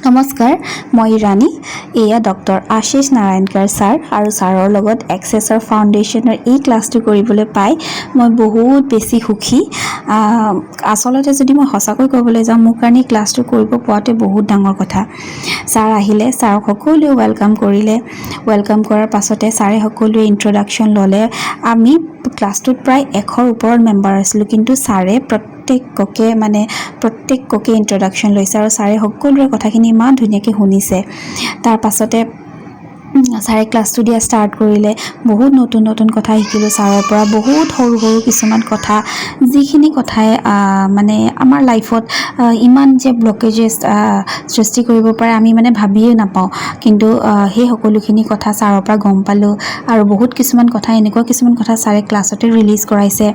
নমস্কাৰ, মই ৰাণী। এয়া ডক্টৰ আশিষ নাৰায়ণকাৰ ছাৰ আৰু ছাৰৰ লগত এক্সেছৰ ফাউণ্ডেশ্যনৰ এই ক্লাছটো কৰিবলৈ পাই মই বহুত বেছি সুখী। আচলতে যদি মই সঁচাকৈ ক'বলৈ যাওঁ, মোৰ কাৰণে ক্লাছটো কৰিব পোৱাটো বহুত ডাঙৰ কথা। ছাৰ আহিলে, ছাৰক সকলোৱে ৱেলকাম কৰিলে। ৱেলকাম কৰাৰ পাছতে ছাৰে সকলোৱে ইন্ট্ৰডাকশ্যন ল'লে। আমি ক্লাছটোত প্ৰায় 100ৰ ওপৰত মেম্বাৰ আছিলোঁ, কিন্তু ছাৰে প্ৰত্যেককে ইন্ট্ৰডাকশ্যন লৈছে আৰু ছাৰে সকলোৰে কথাখিনি ইমান ধুনীয়াকৈ শুনিছে। তাৰ পাছতে ছাৰে ক্লাছটো দিয়া ষ্টাৰ্ট কৰিলে। বহুত নতুন কথা শিকিলোঁ ছাৰৰ পৰা, বহুত সৰু কিছুমান কথা, যিখিনি কথাই মানে আমাৰ লাইফত ইমান যে ব্লকেজেছ সৃষ্টি কৰিব পাৰে আমি মানে ভাবিয়ে নাপাওঁ, কিন্তু সেই সকলোখিনি কথা ছাৰৰ পৰা গম পালোঁ। আৰু বহুত কিছুমান কথা, এনেকুৱা কিছুমান কথা ছাৰে ক্লাছতে ৰিলিজ কৰাইছে।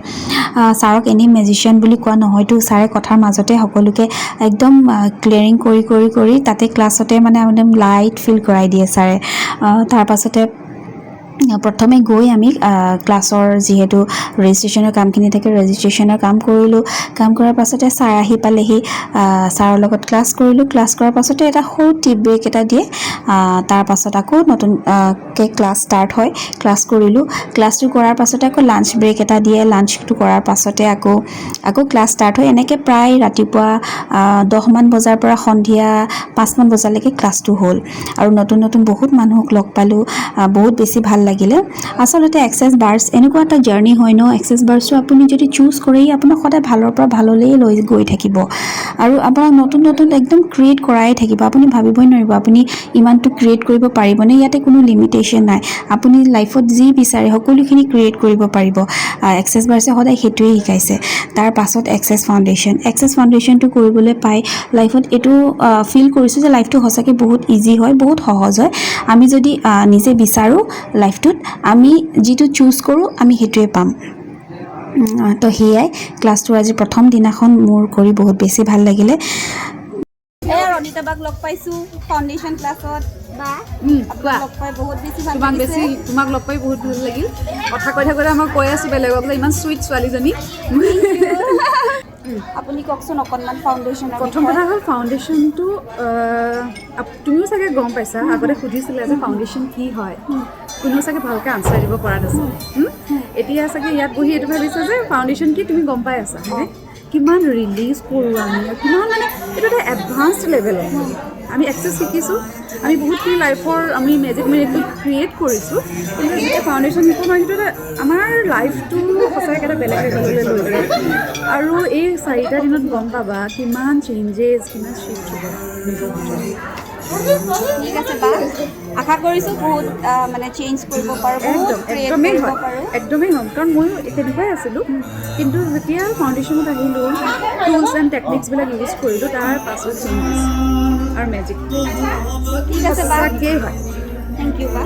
ছাৰক এনেই মেজিচিয়ান বুলি কোৱা নহয়তো, ছাৰে কথাৰ মাজতে সকলোকে একদম ক্লিয়াৰিং কৰি তাতে ক্লাছতে মানে একদম লাইট ফিল কৰাই দিয়ে ছাৰে। তাৰ পাছতে প্ৰথমে গৈ আমি ক্লাছৰ যিহেতু ৰেজিষ্ট্ৰেশ্যনৰ কামখিনি থাকে, ৰেজিষ্ট্ৰেশ্যনৰ কাম কৰিলোঁ। কাম কৰাৰ পাছতে ছাৰ আহি পালেহি। ছাৰৰ লগত ক্লাছ কৰিলোঁ। ক্লাছ কৰাৰ পাছতে এটা সৰু টি ব্ৰেক এটা দিয়ে। তাৰ পাছত আকৌ নতুনকৈ ক্লাছ ষ্টাৰ্ট হয়। ক্লাছ কৰিলোঁ। ক্লাছটো কৰাৰ পাছতে আকৌ লাঞ্চ ব্ৰেক এটা দিয়ে। লাঞ্চটো কৰাৰ পাছতে আকৌ ক্লাছ ষ্টাৰ্ট হয়। এনেকৈ প্ৰায় ৰাতিপুৱা 10মান বজাৰ পৰা সন্ধিয়া 5মান বজালৈকে ক্লাছটো হ'ল আৰু নতুন বহুত মানুহক লগ পালোঁ। বহুত বেছি ভাল লাগিলে। আচলতে এক্সেছ বাৰ্ছ এনেকুৱা এটা জাৰ্ণি হয় ন, এক্সেছ বাৰ্ছটো আপুনি যদি চুজ কৰে, আপোনাক সদায় ভালৰ পৰা ভাললৈ লৈ গৈ থাকিব আৰু আপোনাক নতুন একদম ক্ৰিয়েট কৰাই থাকিব। আপুনি ভাবিবই নোৱাৰিব আপুনি ইমানটো ক্ৰিয়েট কৰিব পাৰিবনে। ইয়াতে কোনো লিমিটেশ্যন নাই। আপুনি লাইফত যি বিচাৰে সকলোখিনি ক্ৰিয়েট কৰিব পাৰিব। এক্সেছ বাৰ্ছে সদায় সেইটোৱেই শিকাইছে। তাৰ পাছত এক্সেছ ফাউণ্ডেশ্যনটো কৰিবলৈ পাই লাইফত এইটো ফিল কৰিছোঁ যে লাইফটো সঁচাকৈ বহুত ইজি হয়, বহুত সহজ হয়। আমি যদি নিজে বিচাৰোঁ লাইফটোত, আমি যিটো চুজ কৰোঁ আমি সেইটোৱে পাম। তো সেয়াই ক্লাছটোৰ আজি প্ৰথম দিনাখন মোৰ কৰি বহুত বেছি ভাল লাগিলে। ৰণিতা বাক লগ পাইছোঁ ফাউণ্ডেশ্যন ক্লাছত। লগ পাই বহুত বেছি ভাল লাগিছে। তোমাক লগ পাই বহুত ভাল লাগিল। কথা কৈ থাকোঁতে মই কৈ আছোঁ বেলেগক যে ইমান চুইট ছোৱালীজনী। আপুনি কওকচোন অকণমান ফাউণ্ডেশ্যনৰ প্ৰথম কথা হ'ল ফাউণ্ডেশ্যনটো তুমিও চাগে গম পাইছা, আগতে সুধিছিলে যে ফাউণ্ডেশ্যন কি হয়, কোনেও চাগে ভালকৈ আনচাৰ দিব পৰা নাছিল। এতিয়া চাগে ইয়াত বহি এইটো ভাবিছা যে ফাউণ্ডেশ্যন কি তুমি গম পাই আছা, হয়নে? কিমান ৰিলিজ কৰোঁ আমি, কিমান মানে এইটো এটা এডভান্সড লেভেলত আমি এক্সেছ শিকিছোঁ। আমি বহুতখিনি লাইফৰ আমি মেজিক মিৰেকল ক্ৰিয়েট কৰিছোঁ, কিন্তু যেতিয়া ফাউণ্ডেশ্যন শিকোঁ নহয়, সেইটো আমাৰ লাইফটো সঁচাকৈ এটা বেলেগ লেভেললৈ লৈ যায়। আৰু এই 4টা দিনত গম পাবা কিমান চেঞ্জেছ, কিমান শ্বিফ্ট হ'ব। ঠিক আছে বা, আশা কৰিছোঁ বহুত মানে চেঞ্জ কৰিব পাৰোঁ, বহুত ক্ৰিয়েট কৰিব পাৰোঁ। একদমেই হয়, কাৰণ ময়ো তেনেকুৱাই আছিলোঁ। কিন্তু যেতিয়া ফাউণ্ডেশ্যনত আহিলোঁ, টুলছ এণ্ড টেকনিক্সবিলাক ইউজ কৰিলোঁ, তাৰ পাছত চেঞ্জেছ আৰু মেজিক ঠিক আছে বা, সঁচাকেই হয়। থেংক ইউ বা।